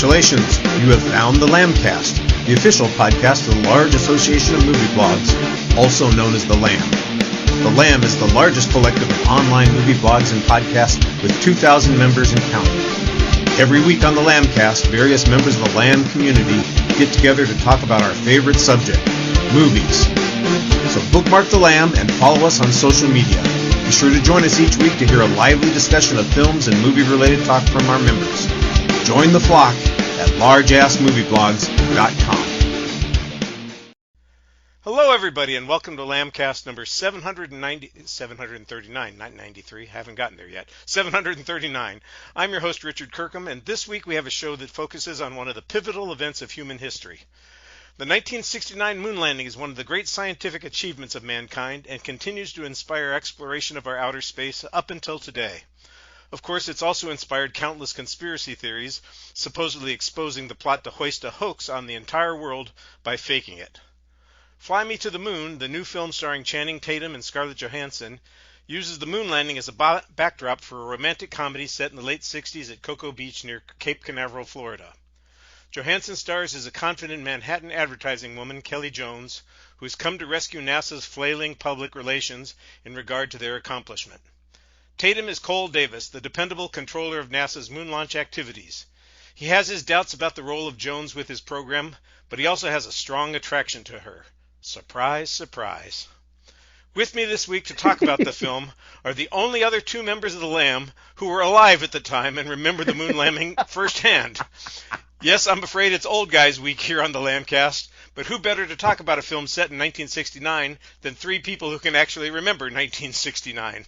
Congratulations, you have found the Lambcast, the official podcast of the large association of movie blogs, also known as the Lamb. The Lamb is the largest collective of online movie blogs and podcasts with 2,000 members and counting. Every week on the Lambcast, various members of the Lamb community get together to talk about our favorite subject, movies. So bookmark the Lamb and follow us on social media. Be sure to join us each week to hear a lively discussion of films and movie-related talk from our members. Join the flock at largeassmovieblogs.com. Hello, everybody, and welcome to Lambcast number 739, not 93, haven't gotten there yet, 739. I'm your host, Richard Kirkham, and this week we have a show that focuses on one of the pivotal events of human history. The 1969 moon landing is one of the great scientific achievements of mankind and continues to inspire exploration of our outer space up until today. Of course, it's also inspired countless conspiracy theories, supposedly exposing the plot to hoist a hoax on the entire world by faking it. Fly Me to the Moon, the new film starring Channing Tatum and Scarlett Johansson, uses the moon landing as a backdrop for a romantic comedy set in the late 60s at Cocoa Beach near Cape Canaveral, Florida. Johansson stars as a confident Manhattan advertising woman, Kelly Jones, who has come to rescue NASA's flailing public relations in regard to their accomplishment. Tatum is Cole Davis, the dependable controller of NASA's moon launch activities. He has his doubts about the role of Jones with his program, but he also has a strong attraction to her. Surprise, surprise. With me this week to talk about the film are the only other two members of the Lamb who were alive at the time and remember the moon landing firsthand. Yes, I'm afraid it's old guys week here on the Lambcast, but who better to talk about a film set in 1969 than three people who can actually remember 1969?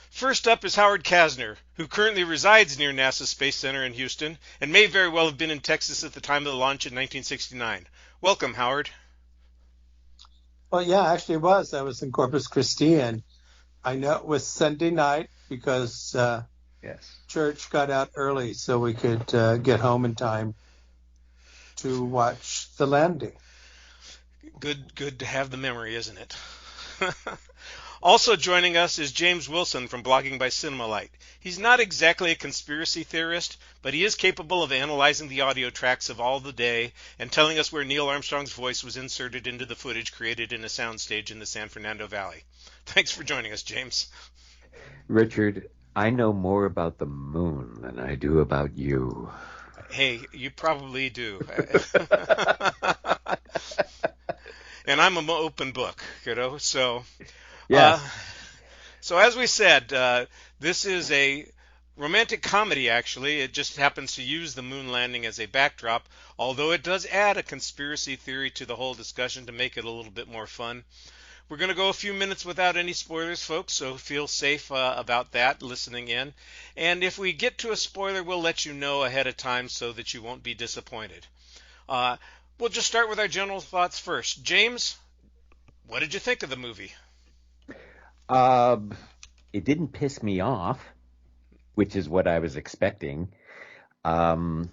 First up is Howard Casner, who currently resides near NASA Space Center in Houston and may very well have been in Texas at the time of the launch in 1969. Welcome, Howard. Well, yeah, actually it was. I was in Corpus Christi, and I know it was Sunday night because church got out early so we could get home in time to watch the landing. Good to have the memory, isn't it? Also joining us is James Wilson from Blogging by Cinemalite. He's not exactly a conspiracy theorist, but he is capable of analyzing the audio tracks of all the day and telling us where Neil Armstrong's voice was inserted into the footage created in a soundstage in the San Fernando Valley. Thanks for joining us, James. Richard, I know more about the moon than I do about you. Hey, you probably do. And I'm an open book, so... Yeah. So as we said, this is a romantic comedy, actually. It just happens to use the moon landing as a backdrop, although it does add a conspiracy theory to the whole discussion to make it a little bit more fun. We're going to go a few minutes without any spoilers, folks, so feel safe about that, listening in. And if we get to a spoiler, we'll let you know ahead of time so that you won't be disappointed. We'll just start with our general thoughts first. James, what did you think of the movie? It didn't piss me off, which is what I was expecting. My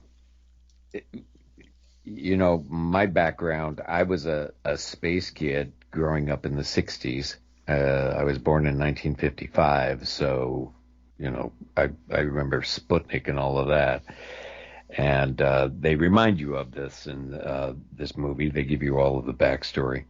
background, I was a space kid growing up in the 60s. I was born in 1955, so, I remember Sputnik and all of that. And they remind you of this in this movie. They give you all of the backstory.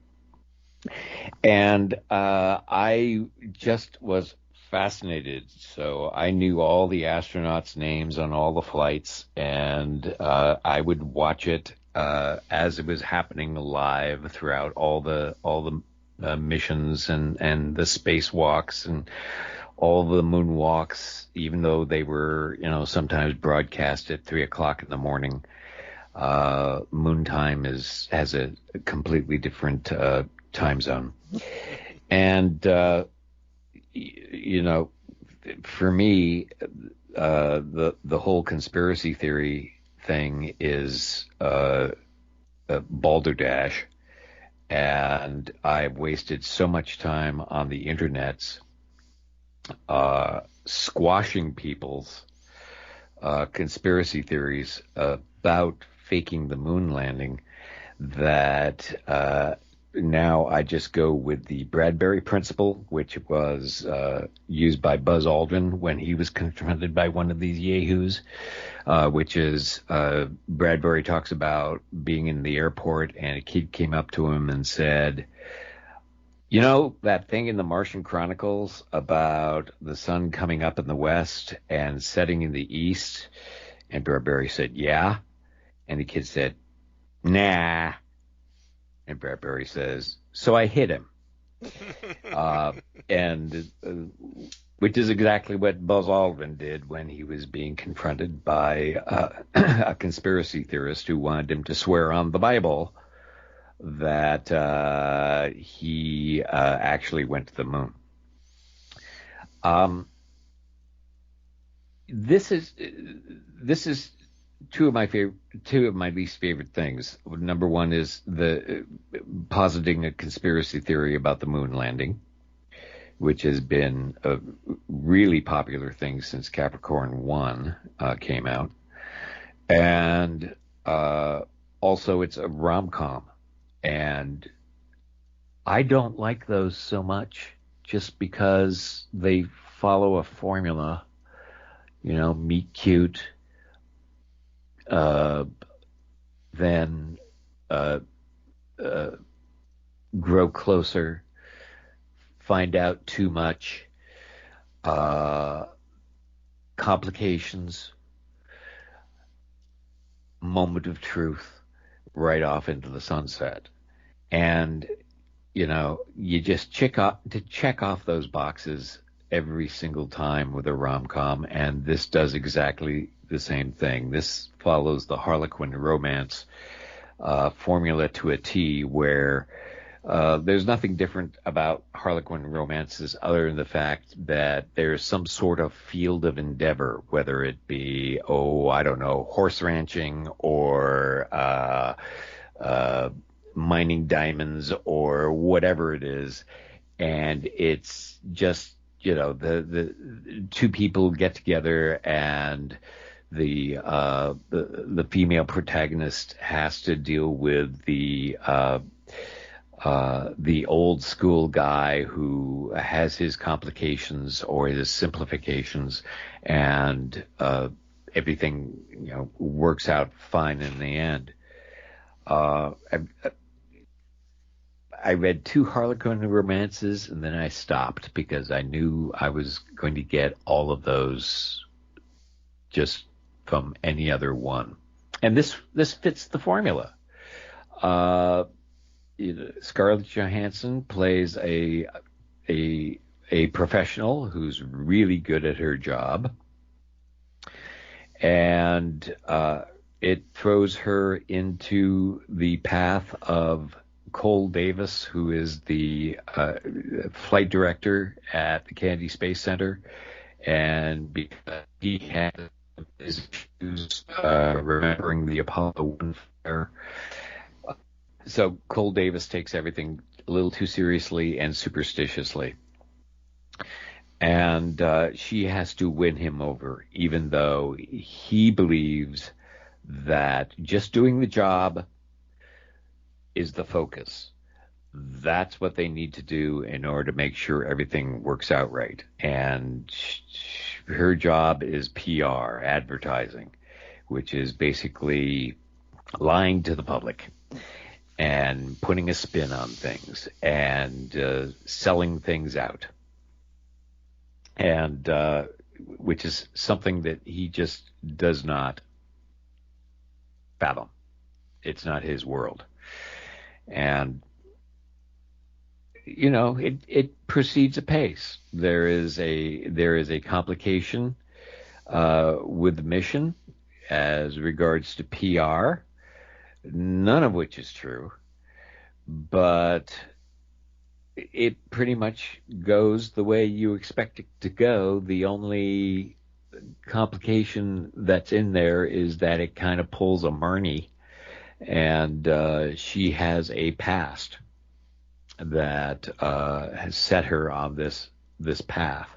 And I just was fascinated. So I knew all the astronauts' names on all the flights, and I would watch it as it was happening live throughout all the missions and the spacewalks and all the moonwalks, even though they were, sometimes broadcast at 3:00 in the morning. Moon time has a completely different time zone. And, for me, the whole conspiracy theory thing is balderdash. And I've wasted so much time on the internets squashing people's conspiracy theories about faking the moon landing that now I just go with the Bradbury principle, which was used by Buzz Aldrin when he was confronted by one of these yahoos, which is Bradbury talks about being in the airport and a kid came up to him and said, you know that thing in the Martian Chronicles about the sun coming up in the west and setting in the east? And Bradbury said, yeah. And the kid said, nah. And Bradbury says, so I hit him. Which is exactly what Buzz Aldrin did when he was being confronted by a conspiracy theorist who wanted him to swear on the Bible that he actually went to the moon. This is two of my least favorite things. Number one is the positing a conspiracy theory about the moon landing, which has been a really popular thing since Capricorn 1 came out, and also it's a rom-com. And I don't like those so much just because they follow a formula, meet cute, then grow closer, find out too much, complications, moment of truth, right off into the sunset. And you just check off those boxes every single time with a rom-com, and this does exactly the same thing. This follows the Harlequin romance formula to a T, where there's nothing different about Harlequin romances other than the fact that there's some sort of field of endeavor, whether it be, horse ranching or mining diamonds or whatever it is. And it's just, the two people get together and the female protagonist has to deal with the old school guy who has his complications or his simplifications, and everything works out fine in the end. I read 2 Harlequin romances and then I stopped because I knew I was going to get all of those just from any other one. And this fits the formula. Scarlett Johansson plays a professional who's really good at her job, and it throws her into the path of Cole Davis, who is the flight director at the Kennedy Space Center, and because he has issues remembering the Apollo 1 flare. So Cole Davis takes everything a little too seriously and superstitiously. And she has to win him over, even though he believes that just doing the job is the focus. That's what they need to do in order to make sure everything works out right. And her job is PR, advertising, which is basically lying to the public and putting a spin on things and selling things out. And which is something that he just does not fathom. It's not his world. And it proceeds apace. There is a complication with the mission as regards to PR, none of which is true, but it pretty much goes the way you expect it to go. The only complication that's in there is that it kind of pulls a Marnie, and she has a past that has set her on this path.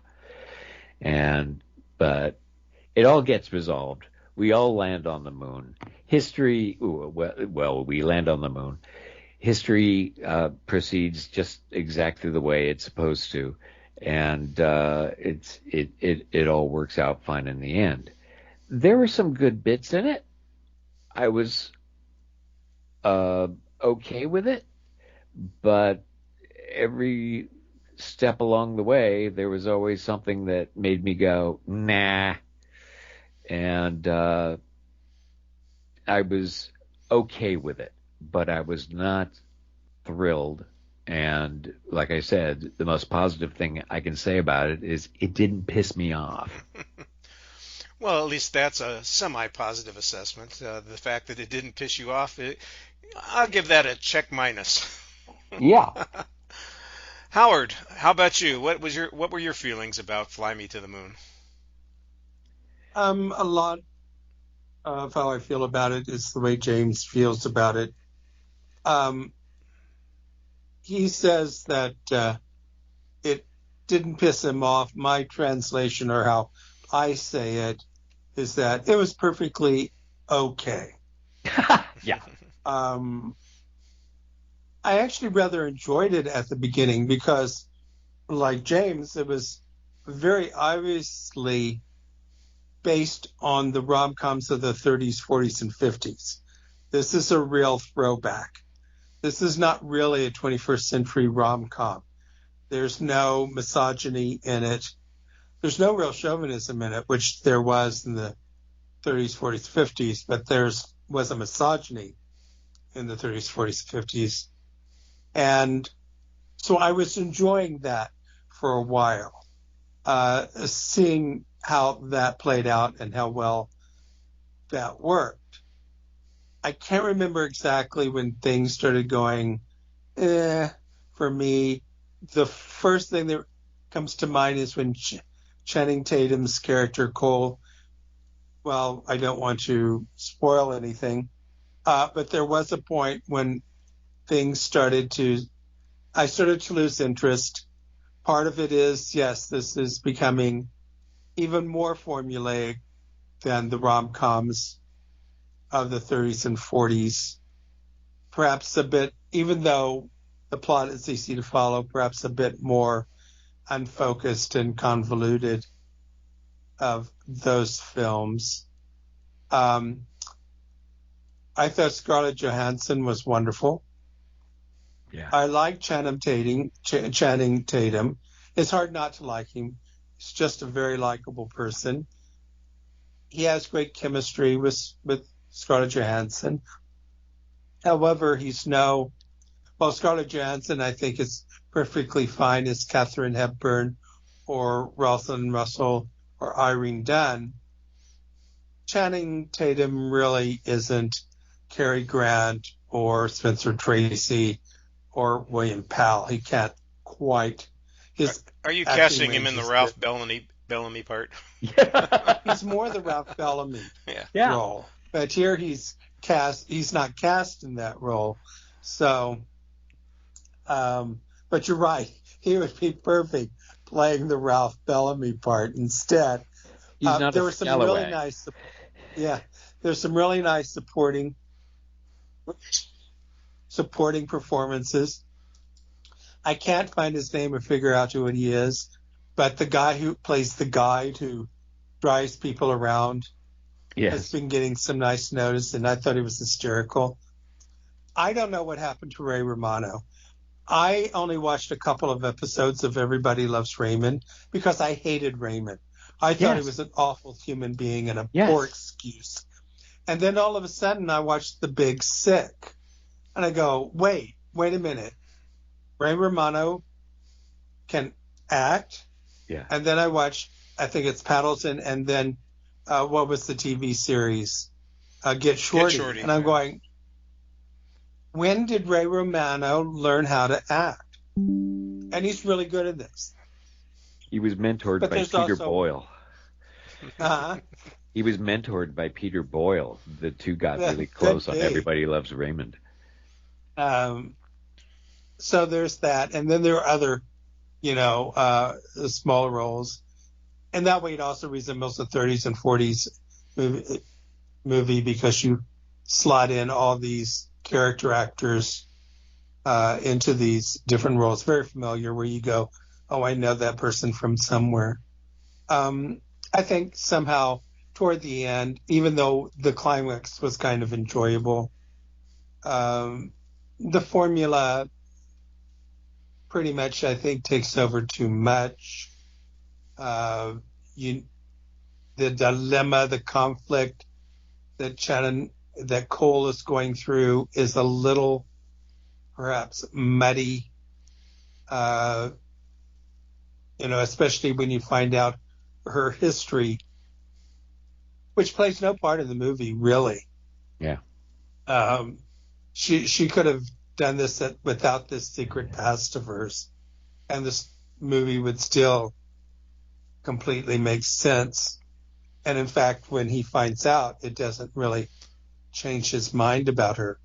But it all gets resolved. We all land on the moon. We land on the moon. history proceeds just exactly the way it's supposed to, and it all works out fine in the end. There were some good bits in it. I was okay with it, but every step along the way, there was always something that made me go, nah. And I was okay with it, but I was not thrilled. And like I said, the most positive thing I can say about it is it didn't piss me off. Well, at least that's a semi-positive assessment. The fact that it didn't piss you off, I'll give that a check minus. Yeah. Howard, how about you? What were your feelings about Fly Me to the Moon? A lot of how I feel about it is the way James feels about it. He says that it didn't piss him off. My translation, or how I say it, is that it was perfectly okay. Yeah. I actually rather enjoyed it at the beginning because, like James, it was very obviously based on the rom-coms of the 30s, 40s, and 50s. This is a real throwback. This is not really a 21st century rom-com. There's no misogyny in it. There's no real chauvinism in it, which there was in the 30s, 40s, 50s, but was a misogyny in the 30s, 40s, 50s. And so I was enjoying that for a while, seeing how that played out and how well that worked. I can't remember exactly when things started going, for me. The first thing that comes to mind is when Channing Tatum's character, Cole, well, I don't want to spoil anything, but there was a point when I started to lose interest. Part of it is, yes, this is becoming even more formulaic than the rom-coms of the 30s and 40s. Perhaps a bit, even though the plot is easy to follow, perhaps a bit more unfocused and convoluted of those films. I thought Scarlett Johansson was wonderful. Yeah. I like Channing Tatum. It's hard not to like him. He's just a very likable person. He has great chemistry with Scarlett Johansson. However, Scarlett Johansson, I think, is perfectly fine as Katharine Hepburn or Rosalind Russell or Irene Dunn. Channing Tatum really isn't Cary Grant or Spencer Tracy or William Powell. He can't quite. Are you casting him in the Ralph Bellamy part? He's more the Ralph Bellamy role, but here he's not cast in that role. So, but you're right. He would be perfect playing the Ralph Bellamy part instead. There were some really nice, there's some really nice supporting performances. I can't find his name or figure out who he is, but the guy who plays the guide who drives people around has been getting some nice notice, and I thought he was hysterical. I don't know what happened to Ray Romano. I only watched a couple of episodes of Everybody Loves Raymond because I hated Raymond. I thought he was an awful human being and a poor excuse. And then all of a sudden I watched The Big Sick, and I go, wait a minute. Ray Romano can act. Yeah. And then I watched, I think it's Paddleton, and then what was the TV series? Get Shorty. And I'm going, when did Ray Romano learn how to act? And he's really good at this. He was mentored by Peter Boyle. He was mentored by Peter Boyle. The two got really close on Everybody Loves Raymond. So there's that. And then there are other, small roles. And that way it also resembles the 30s and 40s movie because you slot in all these character actors into these different roles. Very familiar, where you go, oh, I know that person from somewhere. I think somehow toward the end, even though the climax was kind of enjoyable, the formula pretty much, I think, takes over too much. The dilemma, the conflict that Cole is going through is a little, perhaps, muddy. Especially when you find out her history, which plays no part in the movie, really. Yeah. She could have done this without this secret past of hers, and this movie would still completely make sense. And in fact, when he finds out, it doesn't really change his mind about her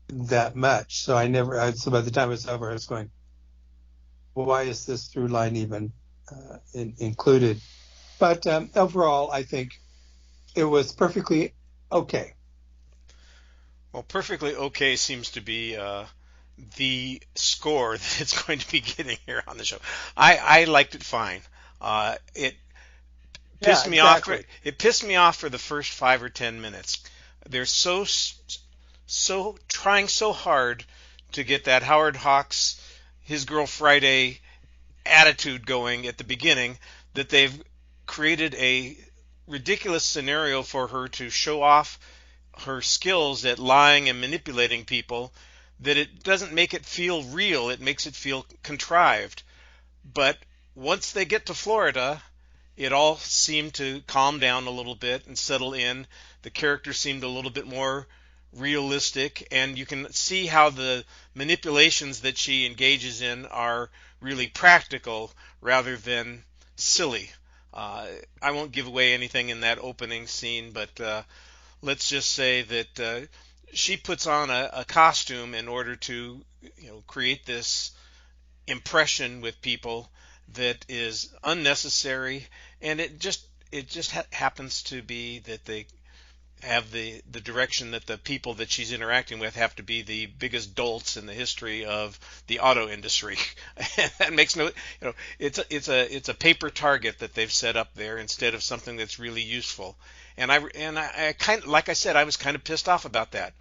that much. So so by the time it was over, I was going, well, why is this through line even included? But overall, I think it was perfectly okay. Well, perfectly okay seems to be the score that it's going to be getting here on the show. I liked it fine. It pissed me off. It pissed me off for the first 5 or 10 minutes. They're so trying so hard to get that Howard Hawks, His Girl Friday attitude going at the beginning that they've created a ridiculous scenario for her to show off her skills at lying and manipulating people, that it doesn't make it feel real. It makes it feel contrived. But once they get to Florida, it all seemed to calm down a little bit and settle in. The characters seemed a little bit more realistic, and you can see how the manipulations that she engages in are really practical rather than silly. I won't give away anything in that opening scene, but let's just say that she puts on a costume in order to, create this impression with people that is unnecessary, and it just happens to be that they have the direction that the people that she's interacting with have to be the biggest dolts in the history of the auto industry. That makes no, it's a paper target that they've set up there instead of something that's really useful. And I kind of, like I said, I was kind of pissed off about that.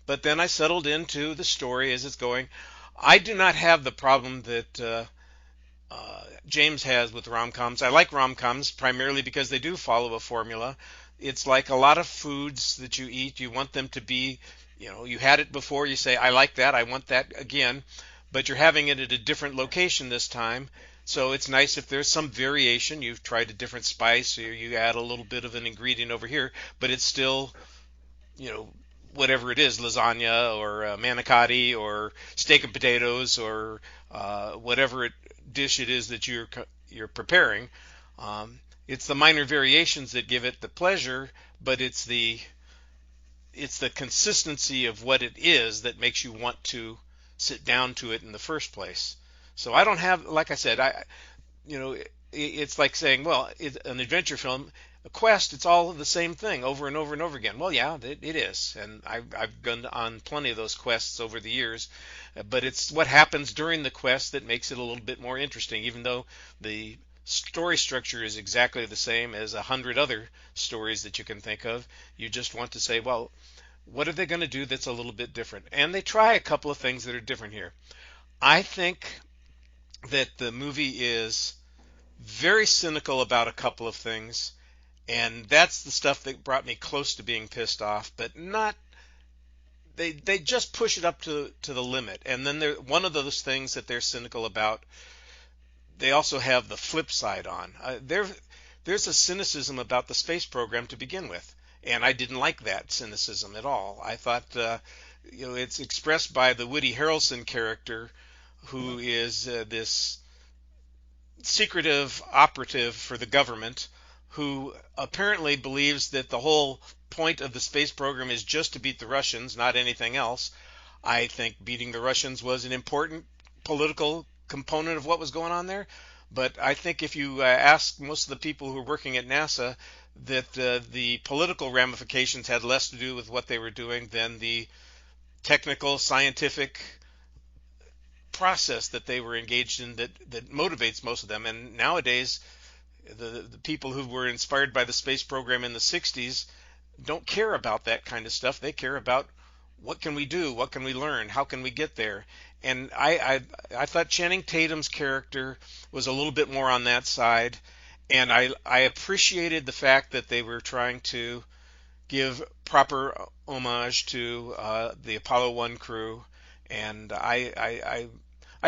But then I settled into the story as it's going. I do not have the problem that James has with rom-coms. I like rom-coms primarily because they do follow a formula. It's like a lot of foods that you eat. You want them to be, you had it before. You say, I like that. I want that again. But you're having it at a different location this time. So it's nice if there's some variation. You've tried a different spice, or you add a little bit of an ingredient over here, but it's still, whatever it is, lasagna or manicotti or steak and potatoes or whatever dish it is that you're preparing. It's the minor variations that give it the pleasure, but it's the consistency of what it is that makes you want to sit down to it in the first place. So I don't have, like I said, it's like saying, well, an adventure film, a quest, it's all the same thing over and over and over again. Well, yeah, it is, and I've gone on plenty of those quests over the years, but it's what happens during the quest that makes it a little bit more interesting, even though the story structure is exactly the same as 100 other stories that you can think of. You just want to say, well, what are they going to do that's a little bit different? And they try a couple of things that are different here. I think that the movie is very cynical about a couple of things, and that's the stuff that brought me close to being pissed off, but not. They just push it up to the limit. And then one of those things that they're cynical about, they also have the flip side on. There's a cynicism about the space program to begin with, and I didn't like that cynicism at all. I thought, it's expressed by the Woody Harrelson character, who is this secretive operative for the government, who apparently believes that the whole point of the space program is just to beat the Russians, not anything else. I think beating the Russians was an important political component of what was going on there, but I think if you ask most of the people who are working at NASA, that the political ramifications had less to do with what they were doing than the technical, scientific process that they were engaged in that motivates most of them. And nowadays, the people who were inspired by the space program in the 60s don't care about that kind of stuff. They care about what can we do, what can we learn, how can we get there. And I thought Channing Tatum's character was a little bit more on that side, and I appreciated the fact that they were trying to give proper homage to the Apollo 1 crew, and I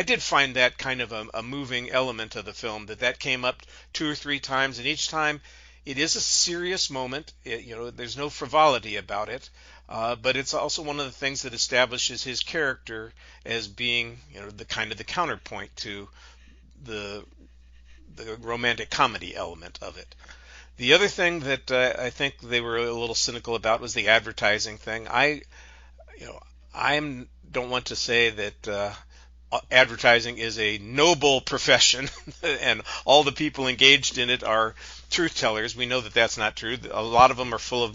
did find that kind of a moving element of the film, that came up 2 or 3 times, and each time it is a serious moment. There's no frivolity about it, but it's also one of the things that establishes his character as being, the kind of the counterpoint to the romantic comedy element of it. The other thing that I think they were a little cynical about was the advertising thing. I don't want to say that advertising is a noble profession and all the people engaged in it are truth tellers. We know that that's not true. A lot of them are full of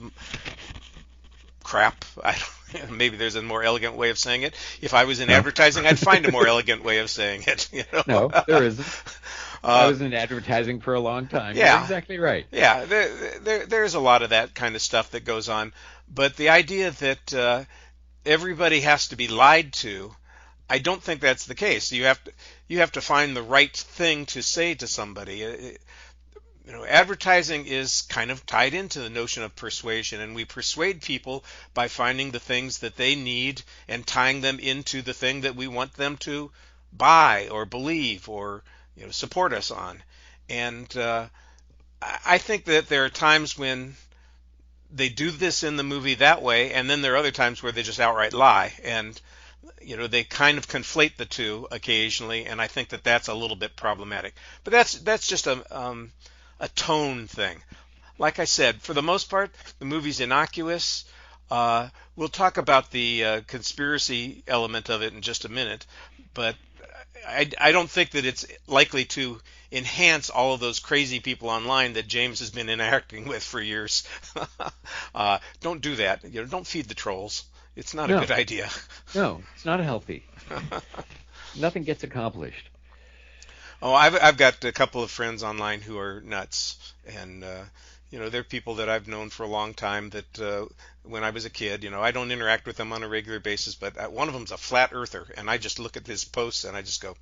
crap. Maybe there's a more elegant way of saying it. If I was in advertising, I'd find a more elegant way of saying it. No, there isn't. I was in advertising for a long time. Yeah, you're exactly right. Yeah, there's a lot of that kind of stuff that goes on. But the idea that everybody has to be lied to, I don't think that's the case. You have to find the right thing to say to somebody. Advertising is kind of tied into the notion of persuasion, and we persuade people by finding the things that they need and tying them into the thing that we want them to buy or believe or support us on. And I think that there are times when they do this in the movie that way, and then there are other times where they just outright lie, and they kind of conflate the two occasionally, and I think that that's a little bit problematic. But that's just a tone thing. Like I said, for the most part, the movie's innocuous. We'll talk about the conspiracy element of it in just a minute, but I don't think that it's likely to enhance all of those crazy people online that James has been interacting with for years. Don't do that. Don't feed the trolls. It's not a good idea. No, it's not healthy. Nothing gets accomplished. Oh, I've got a couple of friends online who are nuts, and they're people that I've known for a long time. That when I was a kid, I don't interact with them on a regular basis, but one of them's a flat earther, and I just look at his posts and I just go,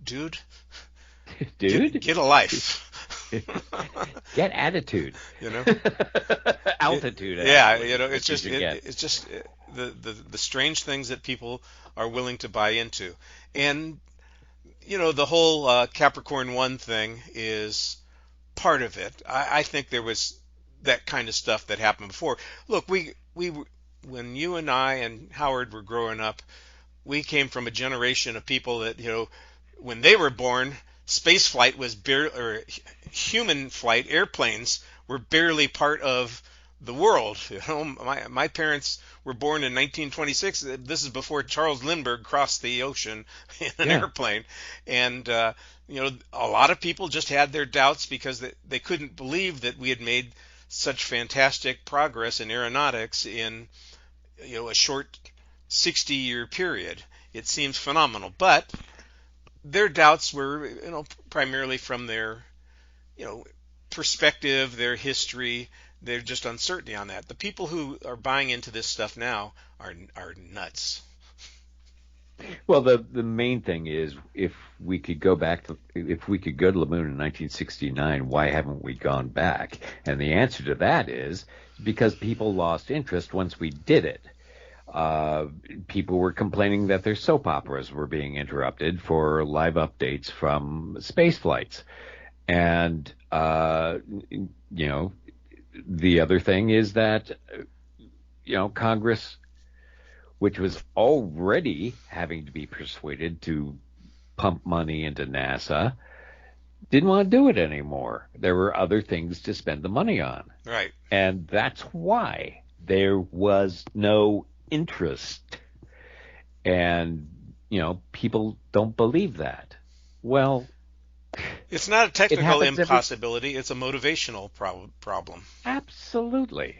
dude, get a life. Get attitude. Altitude. It's just the strange things that people are willing to buy into, and the whole Capricorn 1 thing is part of it. I think there was that kind of stuff that happened before. Look, we when you and I and Howard were growing up, we came from a generation of people that when they were born, space flight was or human flight, airplanes were barely part of the world. My parents were born in 1926. This is before Charles Lindbergh crossed the ocean in an airplane, and a lot of people just had their doubts because they couldn't believe that we had made such fantastic progress in aeronautics in a short 60-year period. It seems phenomenal, but their doubts were primarily from their perspective, their history. They're just uncertainty on that. The people who are buying into this stuff now are nuts. Well, the main thing is if we could go to the moon in 1969, why haven't we gone back? And the answer to that is because people lost interest once we did it. People were complaining that their soap operas were being interrupted for live updates from space flights. And, the other thing is that, Congress, which was already having to be persuaded to pump money into NASA, didn't want to do it anymore. There were other things to spend the money on. Right. And that's why there was no interest. And, people don't believe that. Well, it's not a technical impossibility. It's a motivational problem. Absolutely.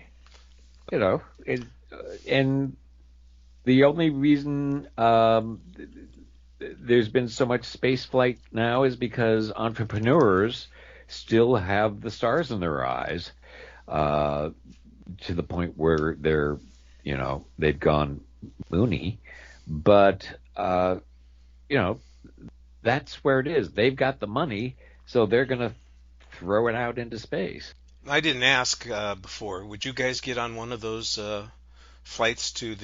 And The only reason there's been so much space flight now is because entrepreneurs still have the stars in their eyes, to the point where they've gone moony. But, that's where it is. They've got the money, so they're going to throw it out into space. I didn't ask before. Would you guys get on one of those flights to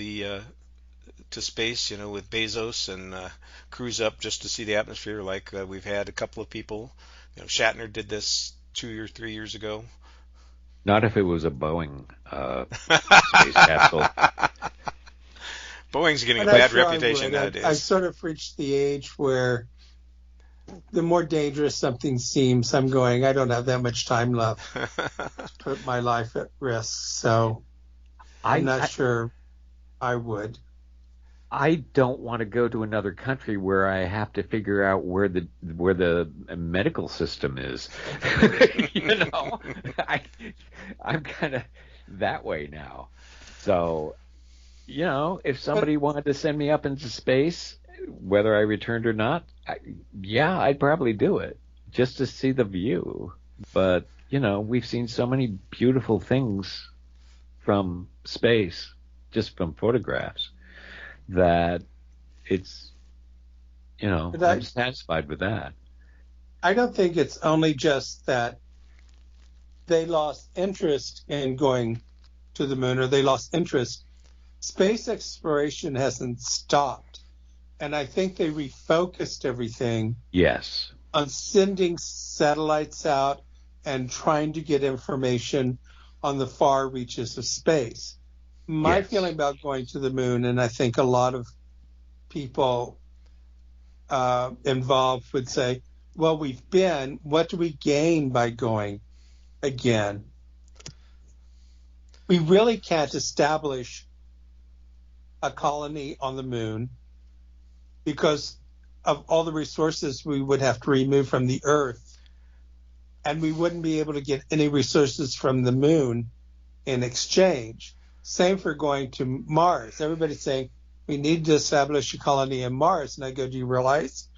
space, with Bezos and cruise up just to see the atmosphere? Like we've had a couple of people. Shatner did this 2 or 3 years ago. Not if it was a Boeing space capsule. Boeing's getting a bad reputation nowadays. I've sort of reached the age where the more dangerous something seems, I'm going, I don't have that much time left to put my life at risk. So I'm not sure I would. I don't want to go to another country where I have to figure out where the medical system is. I'm kind of that way now. So, if somebody wanted to send me up into space, whether I returned or not, I'd probably do it just to see the view. But, we've seen so many beautiful things from space, just from photographs, that it's, I'm satisfied with that. I don't think it's only just that they lost interest in going to the moon, or they lost interest. Space exploration hasn't stopped. And I think they refocused everything. Yes. On sending satellites out and trying to get information on the far reaches of space. My feeling about going to the moon, and I think a lot of people involved would say, well, we've been, what do we gain by going again? We really can't establish a colony on the moon because of all the resources we would have to remove from the Earth, and we wouldn't be able to get any resources from the moon in exchange. Same for going to Mars. Everybody's saying we need to establish a colony in Mars. And I go, do you realize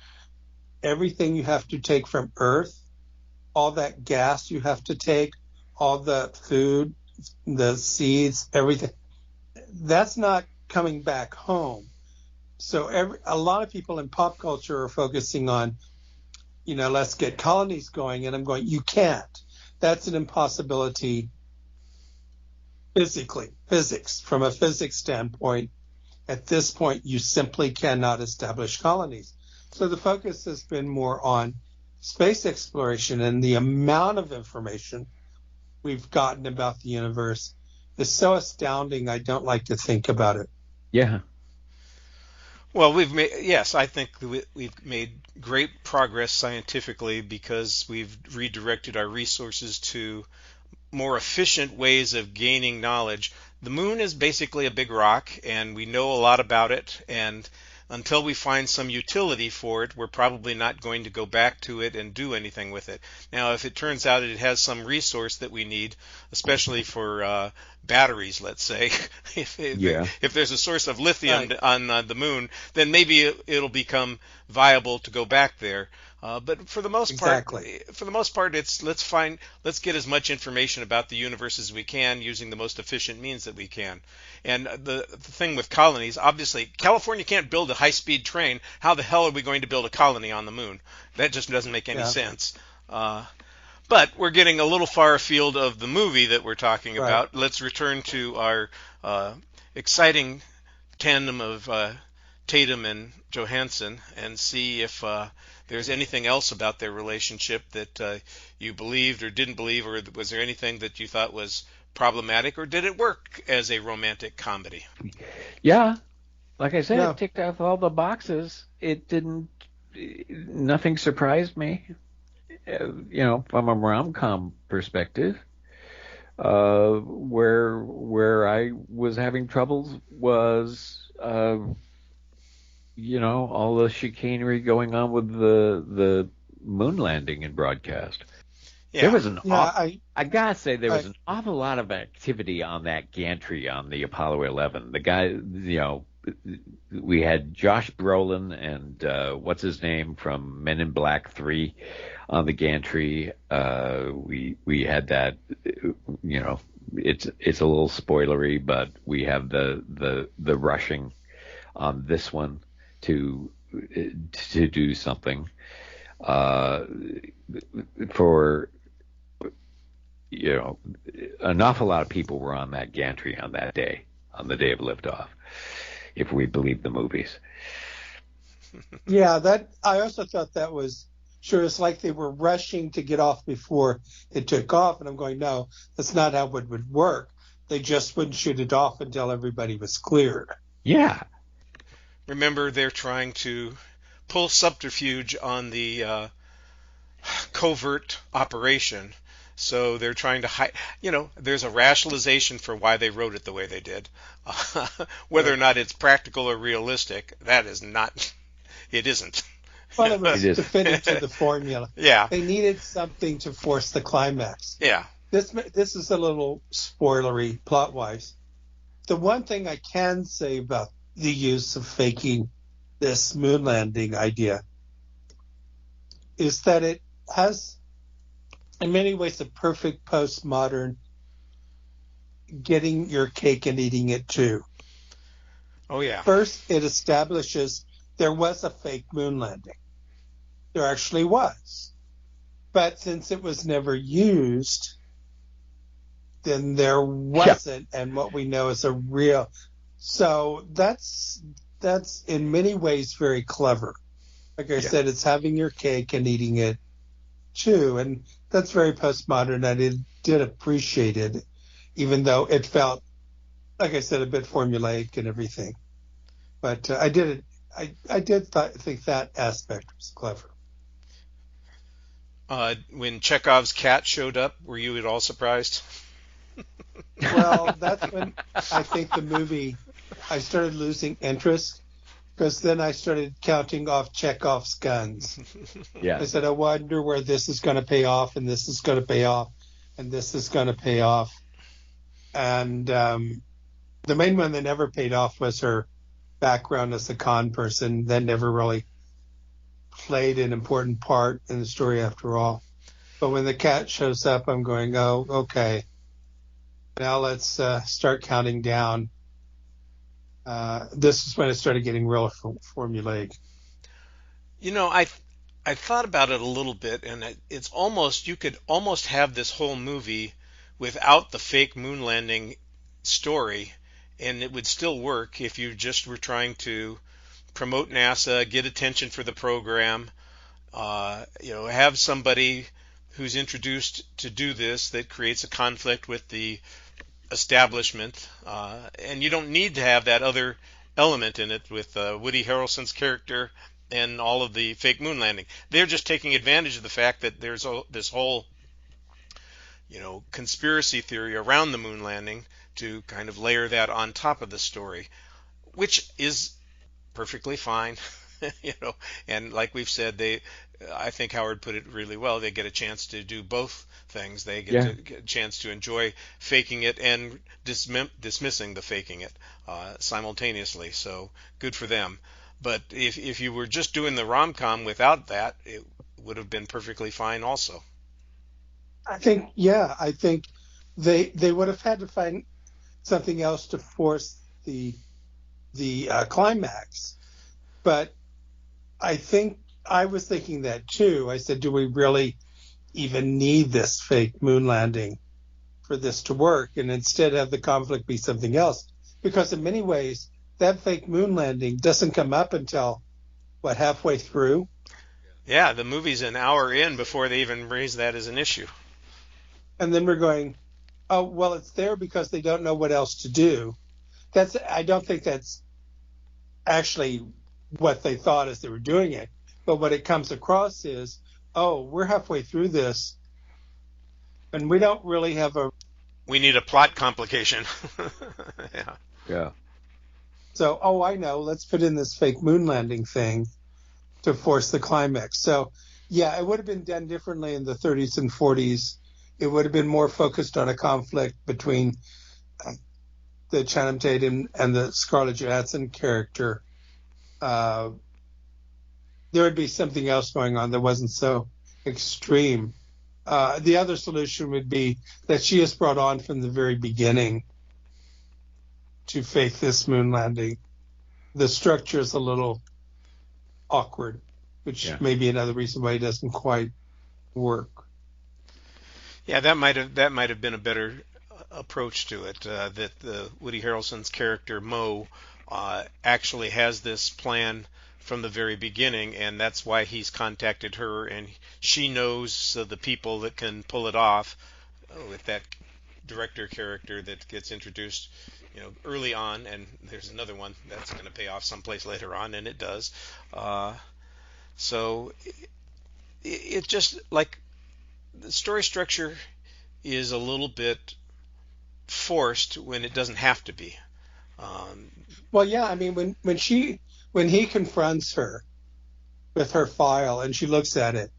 everything you have to take from Earth, all that gas you have to take, all the food, the seeds, everything, that's not coming back home. So a lot of people in pop culture are focusing on, let's get colonies going. And I'm going, you can't. That's an impossibility physics, from a physics standpoint. At this point, you simply cannot establish colonies. So the focus has been more on space exploration, and the amount of information we've gotten about the universe is so astounding, I don't like to think about it. Yeah. Well, I think we've made great progress scientifically because we've redirected our resources to more efficient ways of gaining knowledge. The moon is basically a big rock, and we know a lot about it, and until we find some utility for it, we're probably not going to go back to it and do anything with it. Now, if it turns out it has some resource that we need, especially for batteries, let's say, if there's a source of lithium on the moon, then maybe it'll become viable to go back there. But for the most part, it's let's get as much information about the universe as we can using the most efficient means that we can. And the thing with colonies, obviously, California can't build a high-speed train. How the hell are we going to build a colony on the moon? That just doesn't make any sense. But we're getting a little far afield of the movie that we're talking about. Let's return to our exciting tandem of Tatum and Johansson and see if there's anything else about their relationship that you believed or didn't believe, or was there anything that you thought was problematic, or did it work as a romantic comedy? Yeah, like I said, it ticked off all the boxes. Nothing surprised me, from a rom-com perspective. Where I was having troubles was all the chicanery going on with the moon landing and broadcast. Yeah. There was I gotta say there was an awful lot of activity on that gantry on the Apollo 11. The guy, we had Josh Brolin and what's his name from Men in Black 3 on the gantry. We had that, it's a little spoilery, but we have the rushing on this one to do something for an awful lot of people were on that gantry on that day, on the day of liftoff, if we believe the movies. Yeah, I also thought that was sure. It's like they were rushing to get off before it took off, and I'm going, no, that's not how it would work. They just wouldn't shoot it off until everybody was cleared. Yeah. Remember, they're trying to pull subterfuge on the covert operation. So they're trying to hide, there's a rationalization for why they wrote it the way they did. Whether or not it's practical or realistic, it isn't. Well, it was to fit into the formula. Yeah. They needed something to force the climax. Yeah. This is a little spoilery plot-wise. The one thing I can say about the use of faking this moon landing idea is that it has, in many ways, a perfect postmodern getting your cake and eating it too. Oh, yeah. First, it establishes there was a fake moon landing. There actually was. But since it was never used, then there wasn't, and what we know is a real. So that's in many ways very clever. Like I said, it's having your cake and eating it too, and that's very postmodern. I did appreciate it, even though it felt, like I said, a bit formulaic and everything. But I did think that aspect was clever. When Chekhov's cat showed up, were you at all surprised? Well, that's when I think the movie, I started losing interest, because then I started counting off Chekhov's guns. Yeah. I said, I wonder where this is going to pay off, and this is going to pay off, and this is going to pay off. And the main one that never paid off was her background as a con person. That never really played an important part in the story after all. But when the cat shows up, I'm going, oh, okay. Now let's start counting down. This is when it started getting real formulaic. I thought about it a little bit, and it's almost, you could almost have this whole movie without the fake moon landing story, and it would still work if you just were trying to promote NASA, get attention for the program, have somebody who's introduced to do this that creates a conflict with the establishment, and you don't need to have that other element in it with Woody Harrelson's character and all of the fake moon landing. They're just taking advantage of the fact that there's this whole, conspiracy theory around the moon landing to kind of layer that on top of the story, which is perfectly fine. And like we've said, I think Howard put it really well. They get a chance to do both things. They get a chance to enjoy faking it and dismissing the faking it simultaneously. So good for them. But if you were just doing the rom-com without that, it would have been perfectly fine also. I think they would have had to find something else to force the climax. But I think I was thinking that too. I said, do we really even need this fake moon landing for this to work? And instead have the conflict be something else. Because in many ways, that fake moon landing doesn't come up until, halfway through? Yeah, the movie's an hour in before they even raise that as an issue. And then we're going, oh, well, it's there because they don't know what else to do. I don't think that's actually what they thought as they were doing it. But what it comes across is, oh, we're halfway through this, and we don't really have we need a plot complication. Yeah. So, I know, let's put in this fake moon landing thing to force the climax. So, yeah, it would have been done differently in the 30s and 40s. It would have been more focused on a conflict between the Channing Tatum and the Scarlett Johansson character, there would be something else going on that wasn't so extreme. The other solution would be that she is brought on from the very beginning to fake this moon landing. The structure is a little awkward, which may be another reason why it doesn't quite work. Yeah, that might have been a better approach to it. That Woody Harrelson's character Mo actually has this plan from the very beginning, and that's why he's contacted her, and she knows the people that can pull it off with that director character that gets introduced, early on, and there's another one that's going to pay off someplace later on, and it does. So it just, like, the story structure is a little bit forced when it doesn't have to be. Well, yeah, I mean, when he confronts her with her file and she looks at it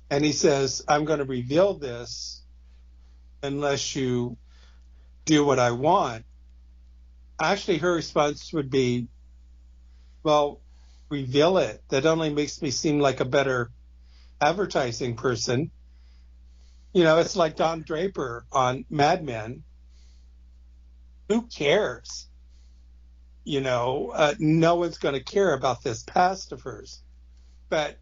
and he says, I'm going to reveal this unless you do what I want. Actually, her response would be, well, reveal it. That only makes me seem like a better advertising person. It's like Don Draper on Mad Men. Who cares? No one's going to care about this past of hers. But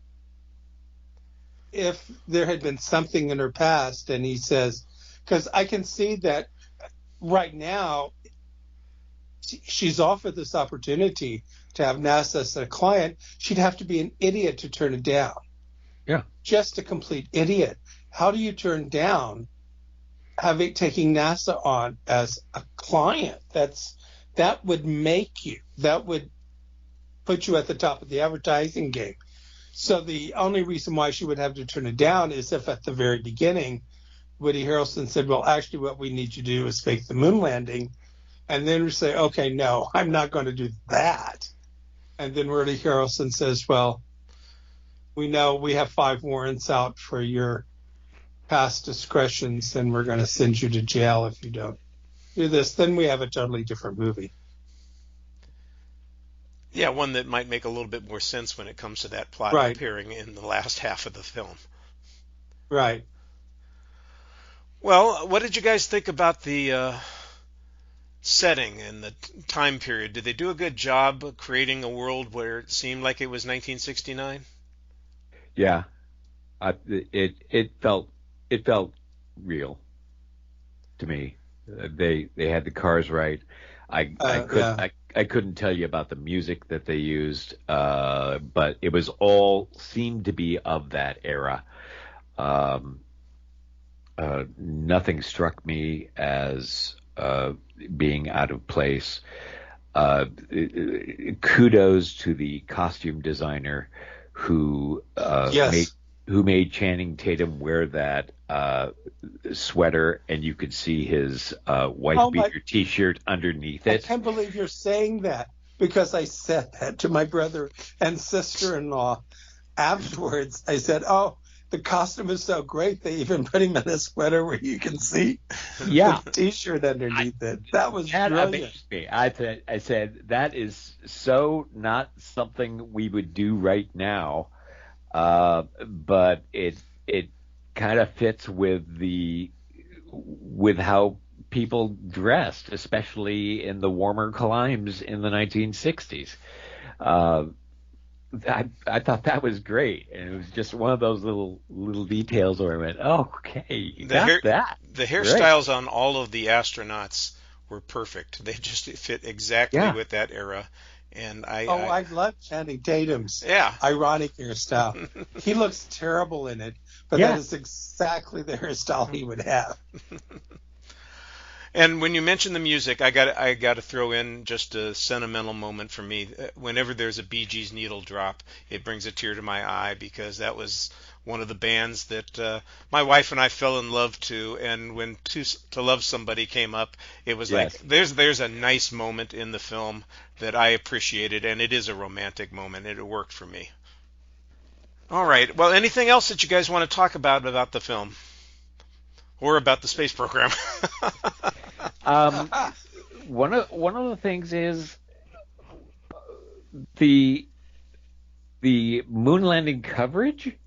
if there had been something in her past, and he says, because I can see that right now she's offered this opportunity to have NASA as a client, she'd have to be an idiot to turn it down. Yeah. Just a complete idiot. How do you turn down taking NASA on as a client? That would put you at the top of the advertising game. So the only reason why she would have to turn it down is if at the very beginning Woody Harrelson said, well, actually what we need you to do is fake the moon landing. And then we say, okay, no, I'm not going to do that. And then Woody Harrelson says, well, we know we have 5 warrants out for your past discretions, and we're going to send you to jail if you don't do this. Then we have a totally different movie. Yeah, one that might make a little bit more sense when it comes to that plot appearing in the last half of the film. Right. Well, what did you guys think about the setting and the time period? Did they do a good job creating a world where it seemed like it was 1969? Yeah, it felt real to me. They had the cars right. I couldn't tell you about the music that they used, but it was all seemed to be of that era. Nothing struck me as being out of place. Kudos to the costume designer who made Channing Tatum wear that sweater, and you could see his wife beater T-shirt underneath it. I can't believe you're saying that, because I said that to my brother and sister-in-law afterwards. I said, oh, the costume is so great, they even put him in a sweater where you can see the T-shirt underneath it. That was brilliant. Amazed me. I said, that is so not something we would do right now, but it kind of fits with how people dressed, especially in the warmer climes in the 1960s. I thought that was great, and it was just one of those little details where I went, "Oh, okay, you got that." The hairstyles on all of the astronauts were perfect. They just fit exactly with that era. And I love Channing Tatum's Yeah. ironic hairstyle. He looks terrible in it, but that is exactly the hairstyle he would have. And when you mention the music, I got to throw in just a sentimental moment for me. Whenever there's a Bee Gees needle drop, it brings a tear to my eye, because that was one of the bands that my wife and I fell in love to. And when To Love Somebody came up, it was like there's a nice moment in the film that I appreciated, and it is a romantic moment, and it worked for me. All right. Well, anything else that you guys want to talk about the film? Or about the space program? one of the things is the moon landing coverage.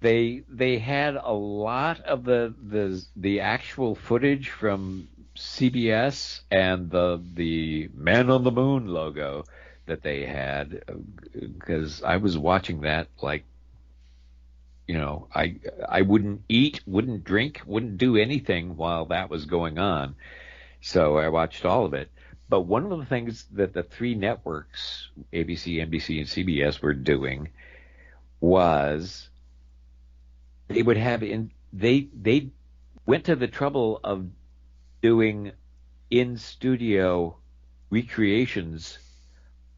They had a lot of the actual footage from CBS and the Man on the Moon logo that they had, because I was watching that like, I wouldn't eat, wouldn't drink, wouldn't do anything while that was going on. So I watched all of it. But one of the things that the three networks, ABC, NBC, and CBS, were doing was they would have they went to the trouble of doing in studio recreations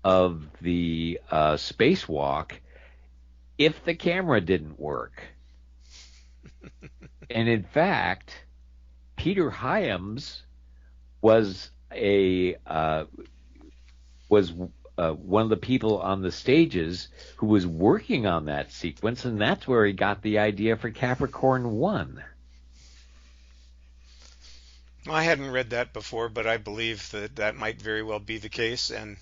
of the spacewalk if the camera didn't work. And in fact, Peter Hyams was one of the people on the stages who was working on that sequence, and that's where he got the idea for Capricorn 1. I hadn't read that before, but I believe that might very well be the case. And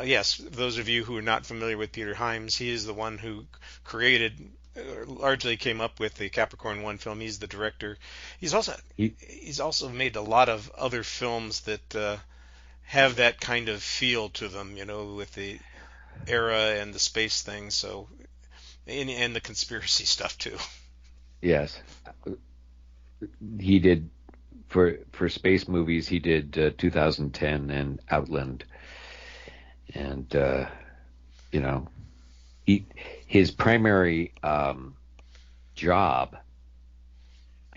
yes, those of you who are not familiar with Peter Hyams, he is the one who created, largely came up with the Capricorn 1 film. He's the director. He's also made a lot of other films that have that kind of feel to them, with the era and the space thing. So, and the conspiracy stuff too. Yes, he did for space movies. He did 2010 and Outland, and his primary job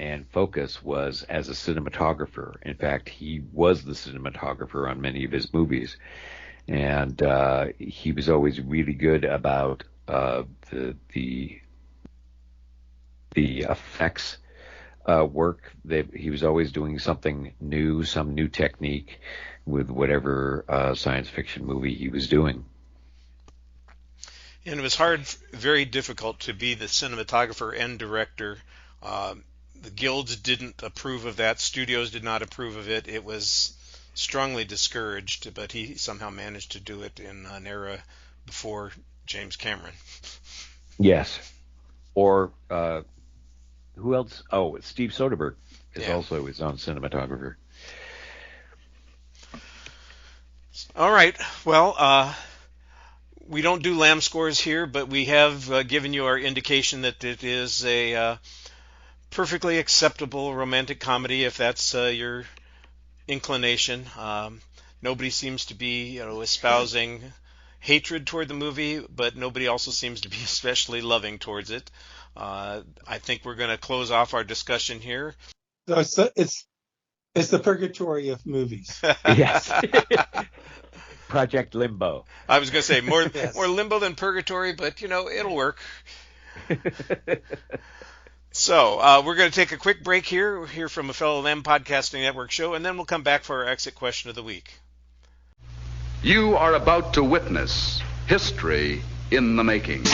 and focus was as a cinematographer. In fact, he was the cinematographer on many of his movies, and he was always really good about the effects work. That he was always doing something new, some new technique with whatever science fiction movie he was doing. And it was very difficult to be the cinematographer and director. The guilds didn't approve of that. Studios did not approve of it. It was strongly discouraged, but he somehow managed to do it in an era before James Cameron. Yes. Or who else? Oh, Steve Soderbergh is also his own cinematographer. All right. Well, we don't do Lamb scores here, but we have given you our indication that it is a perfectly acceptable romantic comedy, if that's your inclination. Nobody seems to be, espousing hatred toward the movie, but nobody also seems to be especially loving towards it. I think we're going to close off our discussion here. So it's the purgatory of movies. Yes. Project Limbo. I was going to say more limbo than purgatory, but it'll work. So we're going to take a quick break here. We'll hear from a fellow Lamb Podcasting Network show, and then we'll come back for our exit question of the week. You are about to witness history in the making.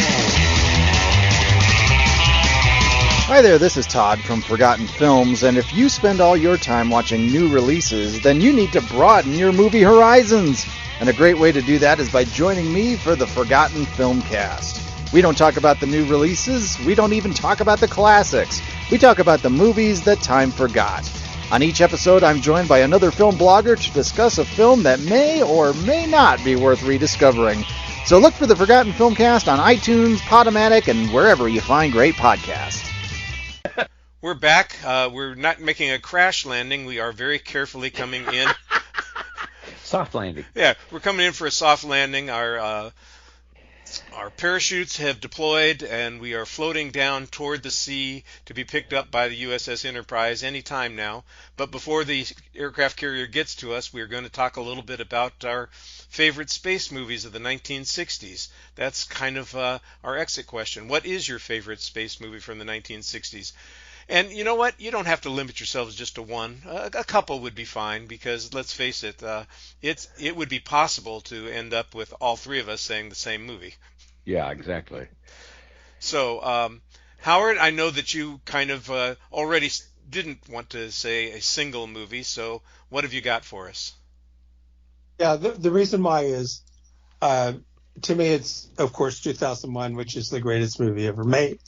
Hi there, this is Todd from Forgotten Films, and if you spend all your time watching new releases, then you need to broaden your movie horizons. And a great way to do that is by joining me for the Forgotten Filmcast. We don't talk about the new releases, we don't even talk about the classics. We talk about the movies that time forgot. On each episode, I'm joined by another film blogger to discuss a film that may or may not be worth rediscovering. So look for the Forgotten Filmcast on iTunes, Podomatic, and wherever you find great podcasts. We're back. We're not making a crash landing. We are very carefully coming in. Soft landing. Yeah, we're coming in for a soft landing. Our parachutes have deployed, and we are floating down toward the sea to be picked up by the USS Enterprise any time now. But before the aircraft carrier gets to us, we're going to talk a little bit about our favorite space movies of the 1960s. That's kind of our exit question. What is your favorite space movie from the 1960s? And you know what? You don't have to limit yourselves just to one. A couple would be fine, because let's face it, it would be possible to end up with all three of us saying the same movie. Yeah, exactly. So, Howard, I know that you kind of already didn't want to say a single movie, so what have you got for us? Yeah, the reason why is, to me, it's, of course, 2001, which is the greatest movie ever made.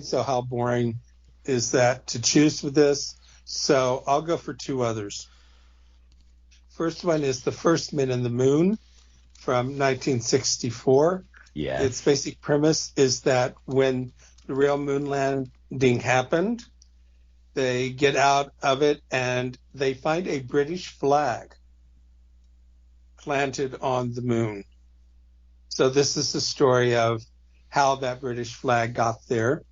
So how boring is that to choose for this? So I'll go for two others. First one is The First Men in the Moon from 1964. Yeah. Its basic premise is that when the real moon landing happened, they get out of it and they find a British flag planted on the moon. So this is the story of how that British flag got there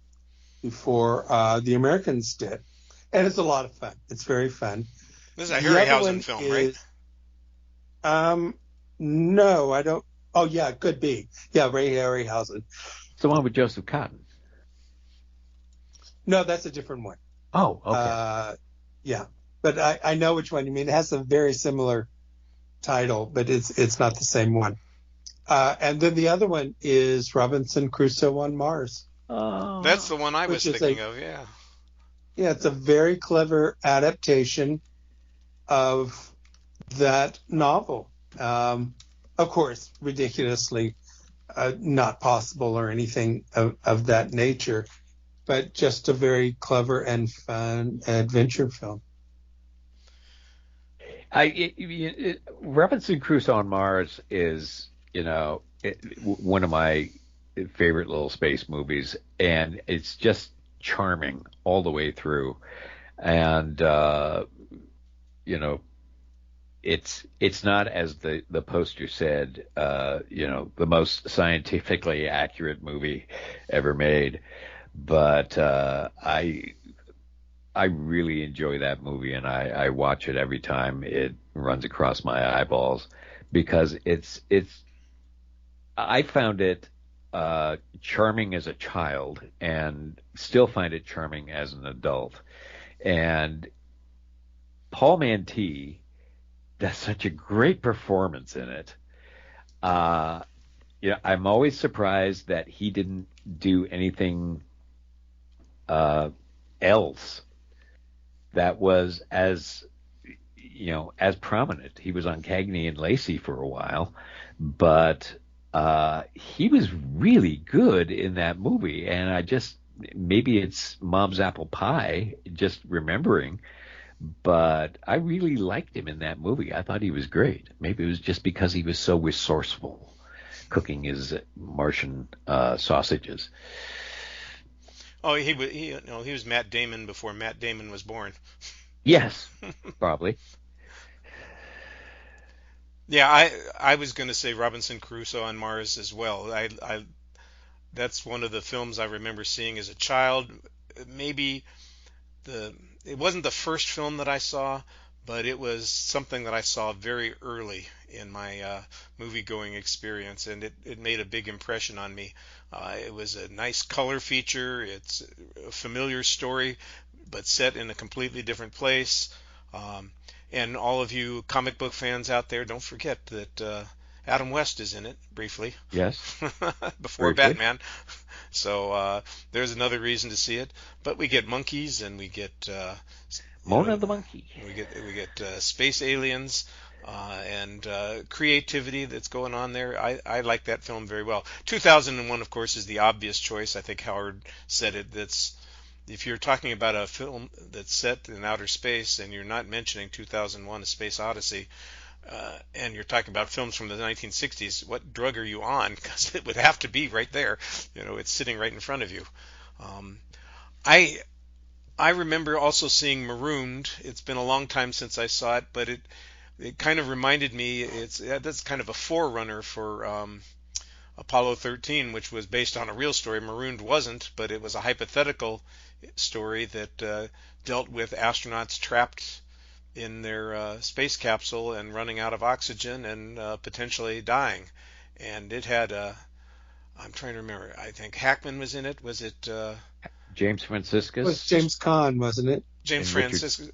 before the Americans did. And it's a lot of fun. It's very fun. This is a Harryhausen film, right? No, I don't. Oh, yeah, it could be. Yeah, Ray Harryhausen. It's the one with Joseph Cotton. No, that's a different one. Oh, okay. Yeah, but I know which one you mean. It has a very similar title, but it's not the same one. And then the other one is Robinson Crusoe on Mars. Oh, that's the one I was thinking of, yeah. Yeah, it's a very clever adaptation of that novel. Of course, ridiculously not possible or anything of that nature, but just a very clever and fun adventure film. Robinson Crusoe on Mars is, one of my favorite little space movies, and it's just charming all the way through. And, it's not, as the poster said, the most scientifically accurate movie ever made. But I really enjoy that movie, and I watch it every time it runs across my eyeballs, because I found it charming as a child and still find it charming as an adult. And Paul Mantee does such a great performance in it. I'm always surprised that he didn't do anything else that was as prominent. He was on Cagney and Lacey for a while, but he was really good in that movie. And maybe it's Mom's Apple Pie, just remembering, but I really liked him in that movie. I thought he was great. Maybe it was just because he was so resourceful cooking his Martian sausages. Oh, he was Matt Damon before Matt Damon was born. Yes, probably. Yeah, I was going to say Robinson Crusoe on Mars as well. That's one of the films I remember seeing as a child. Maybe it wasn't the first film that I saw, but it was something that I saw very early in my movie-going experience, and it made a big impression on me. It was a nice color feature. It's a familiar story, but set in a completely different place. And all of you comic book fans out there, don't forget that Adam West is in it briefly. Yes. Before briefly. Batman. So there's another reason to see it. But we get monkeys, and we get Mona the monkey. We get space aliens and creativity that's going on there. I like that film very well. 2001, of course, is the obvious choice. I think Howard said it. If you're talking about a film that's set in outer space and you're not mentioning 2001: A Space Odyssey, and you're talking about films from the 1960s, what drug are you on? Because it would have to be right there. It's sitting right in front of you. I remember also seeing Marooned. It's been a long time since I saw it, but it kind of reminded me. That's kind of a forerunner for Apollo 13, which was based on a real story. Marooned wasn't, but it was a hypothetical story that dealt with astronauts trapped in their space capsule and running out of oxygen and potentially dying. And it had I'm trying to remember. I think Hackman was in it. Was it James Franciscus? It was James Caan, wasn't it? James Franciscus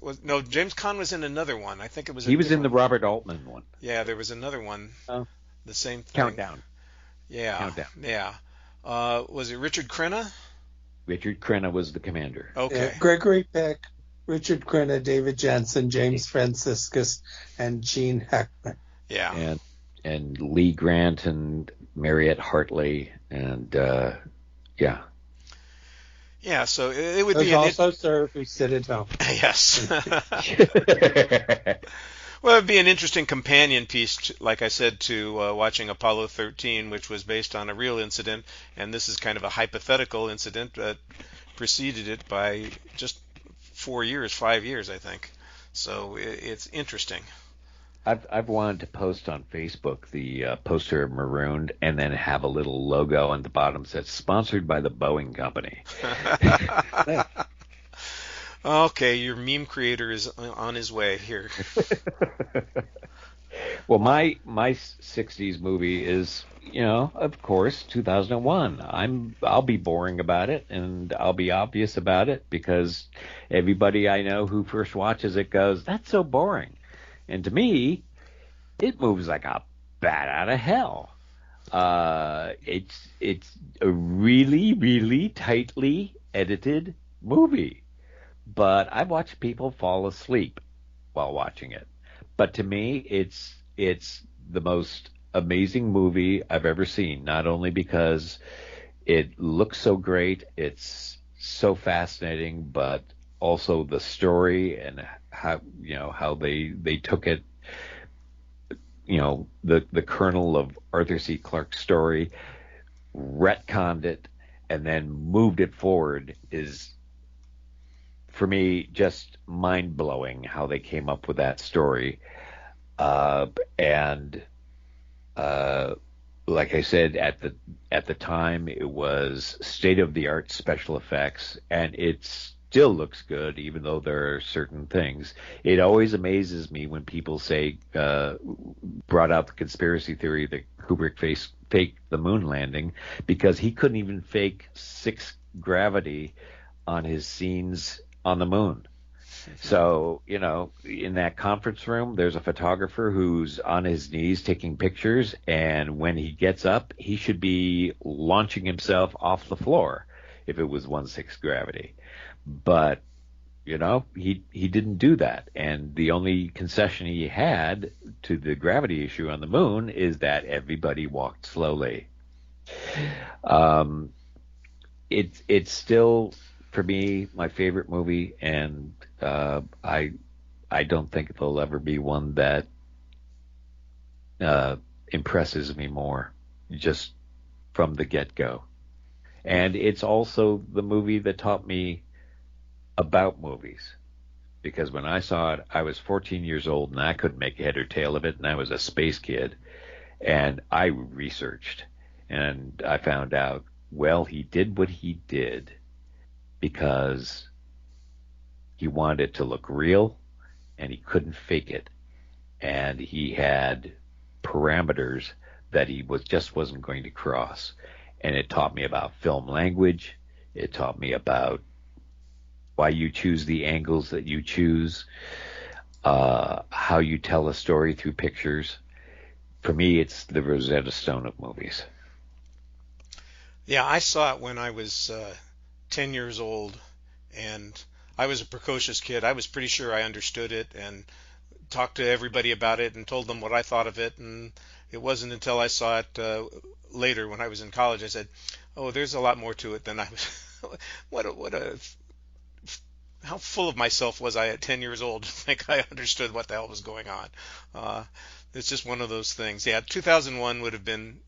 James Caan was in another one. I think it was. He was in the Robert Altman one. Yeah, there was another one. Oh. The same thing. Countdown. Yeah. Countdown. Yeah. Was it Richard Crenna? Richard Crenna was the commander. Okay. Yeah, Gregory Peck, Richard Crenna, David Janssen, James Franciscus, and Gene Hackman. Yeah. And Lee Grant and Mariette Hartley and yeah. Yeah, so it would There's be also Sir who sit at home. yes. Well, it'd be an interesting companion piece, like I said, to watching Apollo 13, which was based on a real incident, and this is kind of a hypothetical incident that preceded it by just 5 years, I think. So it's interesting. I've wanted to post on Facebook the poster of Marooned and then have a little logo on the bottom that says sponsored by the Boeing Company. Okay, your meme creator is on his way here. Well, my 60s movie is, of course, 2001. I'll be boring about it and I'll be obvious about it because everybody I know who first watches it goes, "That's so boring." And to me, it moves like a bat out of hell. It's a really, really tightly edited movie. But I've watched people fall asleep while watching it. But to me, it's the most amazing movie I've ever seen. Not only because it looks so great, it's so fascinating, but also the story and how they took it. The kernel of Arthur C. Clarke's story, retconned it, and then moved it forward is, for me, just mind-blowing how they came up with that story. And like I said, at the time, it was state-of-the-art special effects, and it still looks good, even though there are certain things. It always amazes me when people say, brought out the conspiracy theory that Kubrick faked the moon landing, because he couldn't even fake 6 gravity on his scenes on the moon. So, in that conference room, there's a photographer who's on his knees taking pictures, and when he gets up, he should be launching himself off the floor if it was 1/6 gravity. But, he didn't do that. And the only concession he had to the gravity issue on the moon is that everybody walked slowly. It's still, for me, my favorite movie, and I don't think there'll ever be one that impresses me more, just from the get-go. And it's also the movie that taught me about movies, because when I saw it, I was 14 years old and I couldn't make head or tail of it, and I was a space kid, and I researched, and I found out, well, he did what he did because he wanted it to look real, and he couldn't fake it, and he had parameters that he wasn't going to cross. And it taught me about film language. It taught me about why you choose the angles that you choose, how you tell a story through pictures. For me, it's the Rosetta Stone of movies. Yeah, I saw it when I was 10 years old, and I was a precocious kid. I was pretty sure I understood it and talked to everybody about it and told them what I thought of it. And it wasn't until I saw it later when I was in college I said, "Oh, there's a lot more to it than I was." How full of myself was I at 10 years old to think I understood what the hell was going on? It's just one of those things. Yeah, 2001 would have been,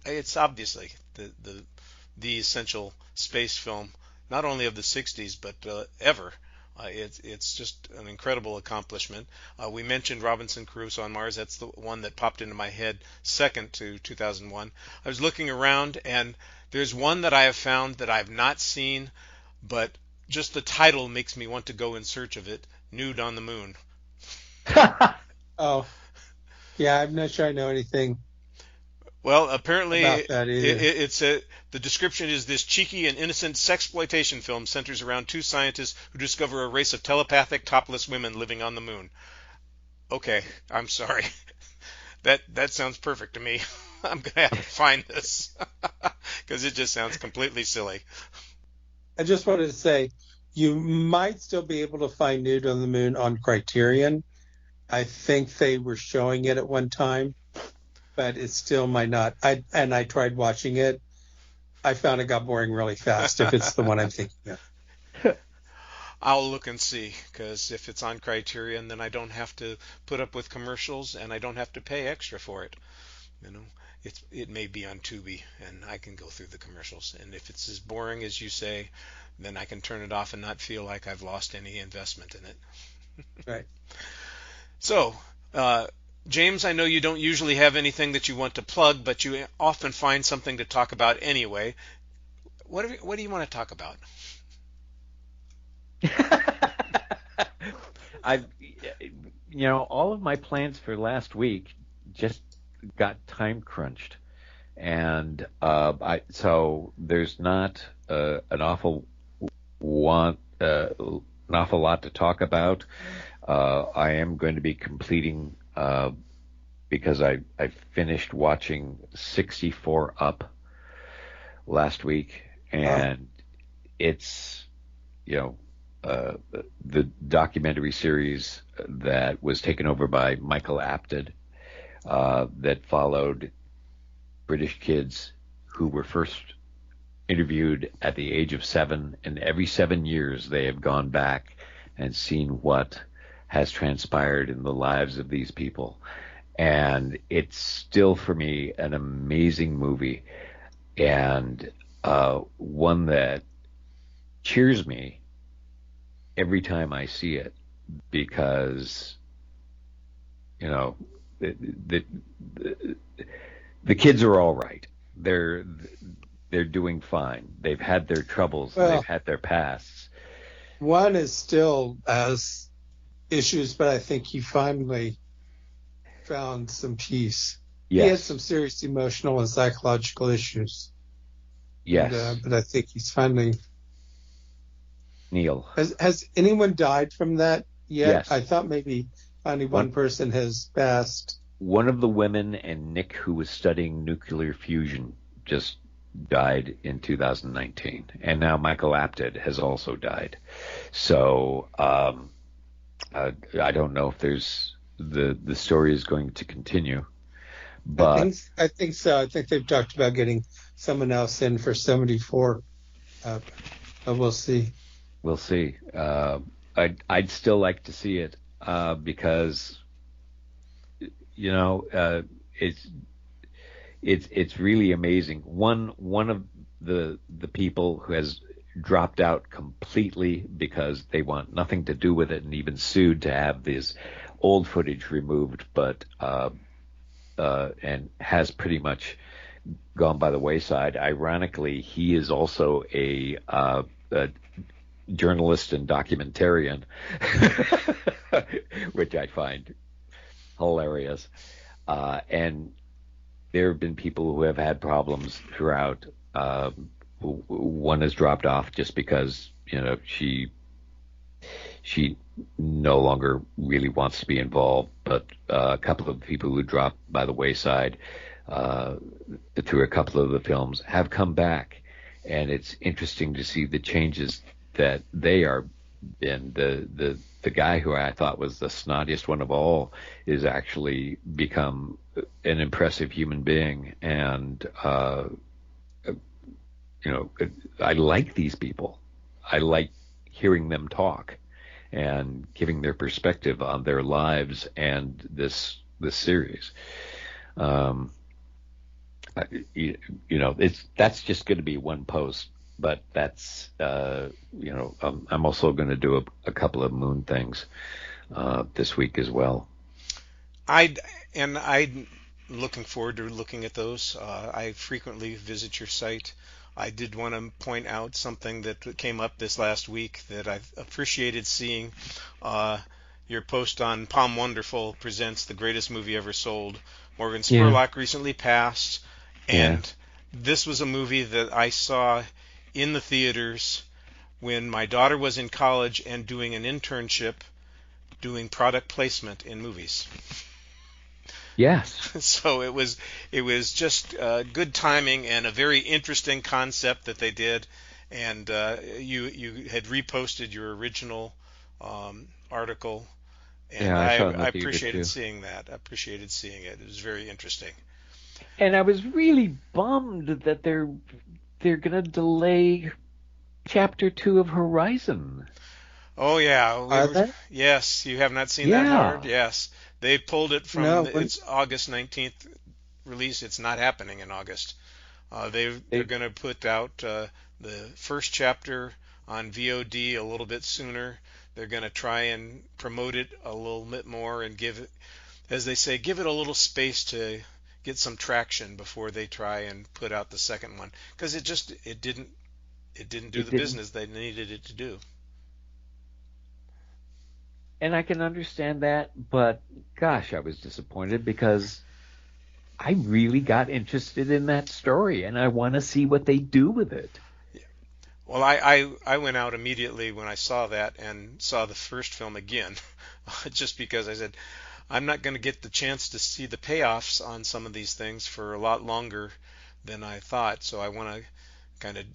it's obviously the essential space film, not only of the 60s, but ever. It's just an incredible accomplishment. We mentioned Robinson Crusoe on Mars. That's the one that popped into my head second to 2001. I was looking around, and there's one that I have found that I've not seen, but just the title makes me want to go in search of it. Nude on the Moon. Oh, yeah, I'm not sure I know anything. Well, apparently about that either. The description is this cheeky and innocent sexploitation film centers around 2 scientists who discover a race of telepathic topless women living on the moon. Okay, I'm sorry. That sounds perfect to me. I'm going to have to find this because it just sounds completely silly. I just wanted to say, you might still be able to find Nude on the Moon on Criterion, I think they were showing it at one time, but it still might not. I tried watching it. I found it got boring really fast, if it's the one I'm thinking of. I'll look and see, because if it's on Criterion, then I don't have to put up with commercials and I don't have to pay extra for it. You know, it may be on Tubi and I can go through the commercials. And if it's as boring as you say, then I can turn it off and not feel like I've lost any investment in it. Right. So, James, I know you don't usually have anything that you want to plug, but you often find something to talk about anyway. What do you want to talk about? All of my plans for last week just got time crunched, and so there's not an awful lot to talk about. I am going to be completing because I finished watching 64 Up last week, and it's the documentary series that was taken over by Michael Apted that followed British kids who were first interviewed at the age of 7, and every 7 years they have gone back and seen what has transpired in the lives of these people. And it's still, for me, an amazing movie, and one that cheers me every time I see it, because the kids are all right. They're doing fine. They've had their troubles. Well, they've had their pasts. One is still has issues, but I think he finally found some peace. Yes. He had some serious emotional and psychological issues. Yes. But I think he's finally... Neil. Has anyone died from that yet? Yes. I thought maybe only one person has passed. One of the women and Nick, who was studying nuclear fusion, just died in 2019. And now Michael Apted has also died. So I don't know if there's the story is going to continue. But I think so. I think they've talked about getting someone else in for 74. But we'll see. We'll see. I'd still like to see it because it's really amazing. One of the people who has dropped out completely because they want nothing to do with it, and even sued to have this old footage removed, but and has pretty much gone by the wayside. Ironically, he is also a journalist and documentarian, which I find hilarious. And there have been people who have had problems throughout. One has dropped off just because she no longer really wants to be involved. But a couple of people who dropped by the wayside through a couple of the films have come back, and it's interesting to see the changes that they are in. The guy who I thought was the snottiest one of all is actually become an impressive human being, and I like these people. I like hearing them talk and giving their perspective on their lives and this series. That's just going to be one post. But that's, I'm also going to do a couple of moon things this week as well. I'm looking forward to looking at those. I frequently visit your site. I did want to point out something that came up this last week that I've appreciated seeing. Your post on Palm Wonderful presents the greatest movie ever sold. Morgan Spurlock recently passed, and this was a movie that I saw in the theaters when my daughter was in college and doing an internship doing product placement in movies. Yes. So it was just good timing and a very interesting concept that they did. And you had reposted your original article And Yeah, I saw it in the I theater appreciated too. seeing that. I appreciated seeing it. It was very interesting. And I was really bummed that they're gonna delay chapter 2 of Horizon. Oh yeah, Are they? yes, you have not seen that, Howard? Yeah. Yes. They pulled it from No. its August 19th release. It's not happening in August. They're They going to put out the first chapter on VOD a little bit sooner. They're going to try and promote it a little bit more and give it, as they say, give it a little space to get some traction before they try and put out the second one, because it didn't do it the didn't, business they needed it to do. and I can understand that, but gosh, I was disappointed because I really got interested in that story and I want to see what they do with it. Well, I went out immediately when I saw that and saw the first film again, just because I said, I'm not going to get the chance to see the payoffs on some of these things for a lot longer than I thought. So I want to kind of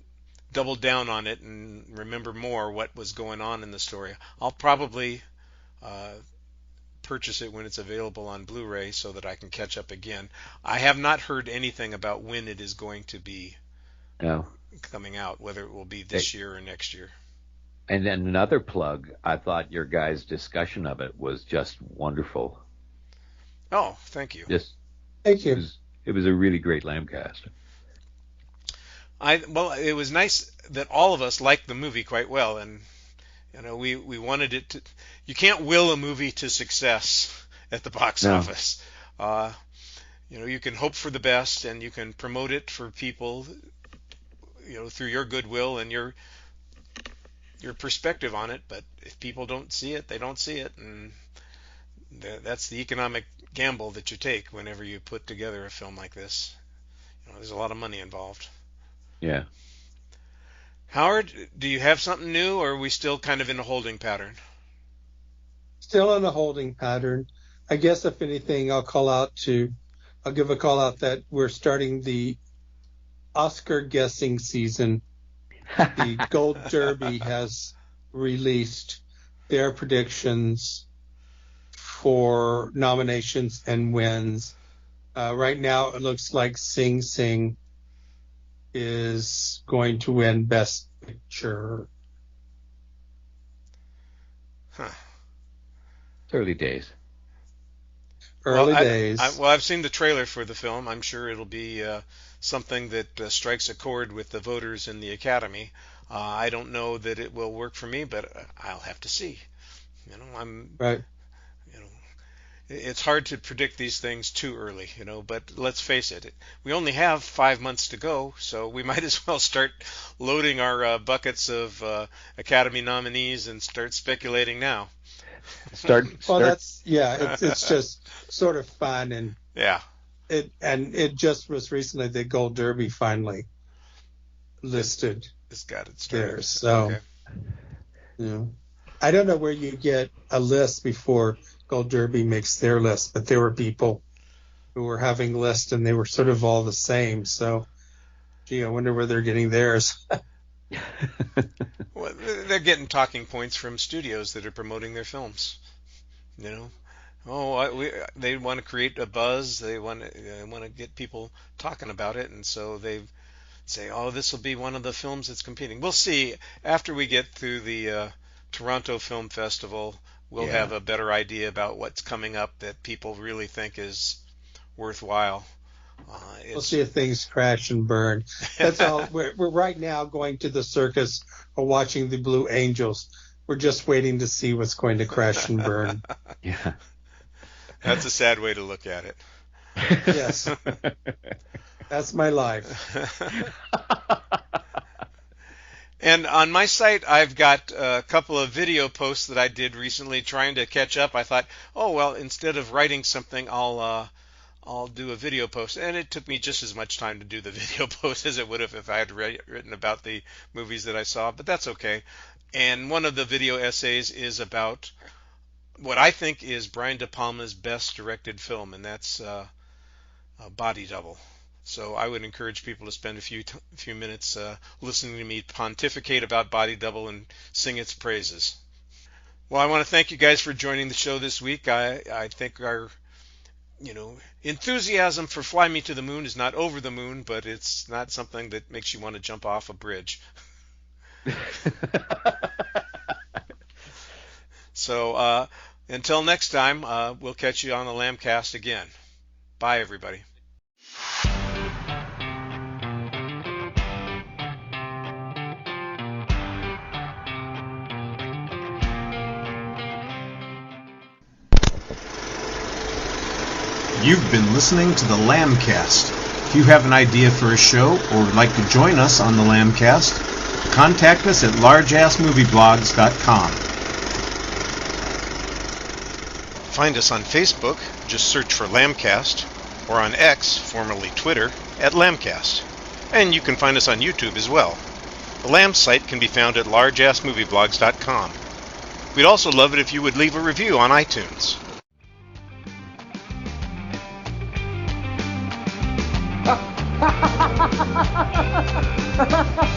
double down on it and remember more what was going on in the story. I'll probably uh, purchase it when it's available on Blu-ray so that I can catch up again. I have not heard anything about when it is going to be No. coming out, whether it will be They, this year or next year. and then another plug, I thought your guys' discussion of it was just wonderful. Oh, thank you. Just Thank it you. was it was a really great Lambcast. Well, it was nice that all of us liked the movie quite well, and we wanted it to. You can't will a movie to success at the box No. office. Uh, you can hope for the best, and you can promote it for people, through your goodwill and your perspective on it. But if people don't see it, they don't see it, and that's the economic gamble that you take whenever you put together a film like this. There's a lot of money involved. Yeah. Howard, do you have something new, or are we still kind of in a holding pattern? Still in a holding pattern. I guess if anything, I'll give a call out that we're starting the Oscar guessing season. The Gold Derby has released their predictions for nominations and wins. Right now, it looks like Sing Sing is going to win Best Picture. Huh. Early days. Early days. I've seen the trailer for the film. I'm sure it'll be something that strikes a chord with the voters in the Academy. I don't know that it will work for me, but I'll have to see. Right. It's hard to predict these things too early, but let's face it, we only have 5 months to go, so we might as well start loading our buckets of Academy nominees and start speculating now. Well, it's just sort of fun, and Yeah. it just was recently the Gold Derby finally listed It's got it started. there. So, Okay. I don't know where you get a list before Gold Derby makes their list, but there were people who were having lists and they were sort of all the same. So, gee, I wonder where they're getting theirs. Well, they're getting talking points from studios that are promoting their films. They want to create a buzz. They want to get people talking about it, and so they say, "Oh, this will be one of the films that's competing." We'll see after we get through the Toronto Film Festival. We'll have a better idea about what's coming up that people really think is worthwhile. We'll see if things crash and burn. That's all. We're right now going to the circus or watching the Blue Angels. We're just waiting to see what's going to crash and burn. Yeah. That's a sad way to look at it. Yes. That's my life. And on my site, I've got a couple of video posts that I did recently trying to catch up. I thought, oh, well, instead of writing something, I'll do a video post. And it took me just as much time to do the video post as it would have if I had written about the movies that I saw, but that's okay. And one of the video essays is about what I think is Brian De Palma's best directed film, and that's Body Double. So I would encourage people to spend a few minutes listening to me pontificate about Body Double and sing its praises. Well, I want to thank you guys for joining the show this week. I think our enthusiasm for Fly Me to the Moon is not over the moon, but it's not something that makes you want to jump off a bridge. So until next time, we'll catch you on the Lambcast again. Bye, everybody. You've been listening to the Lambcast. If you have an idea for a show or would like to join us on the Lambcast, contact us at largeassmovieblogs.com. Find us on Facebook, just search for Lambcast, or on X, formerly Twitter, at Lambcast. And you can find us on YouTube as well. The Lamb site can be found at largeassmovieblogs.com. We'd also love it if you would leave a review on iTunes. Ha ha ha ha ha ha ha ha ha ha!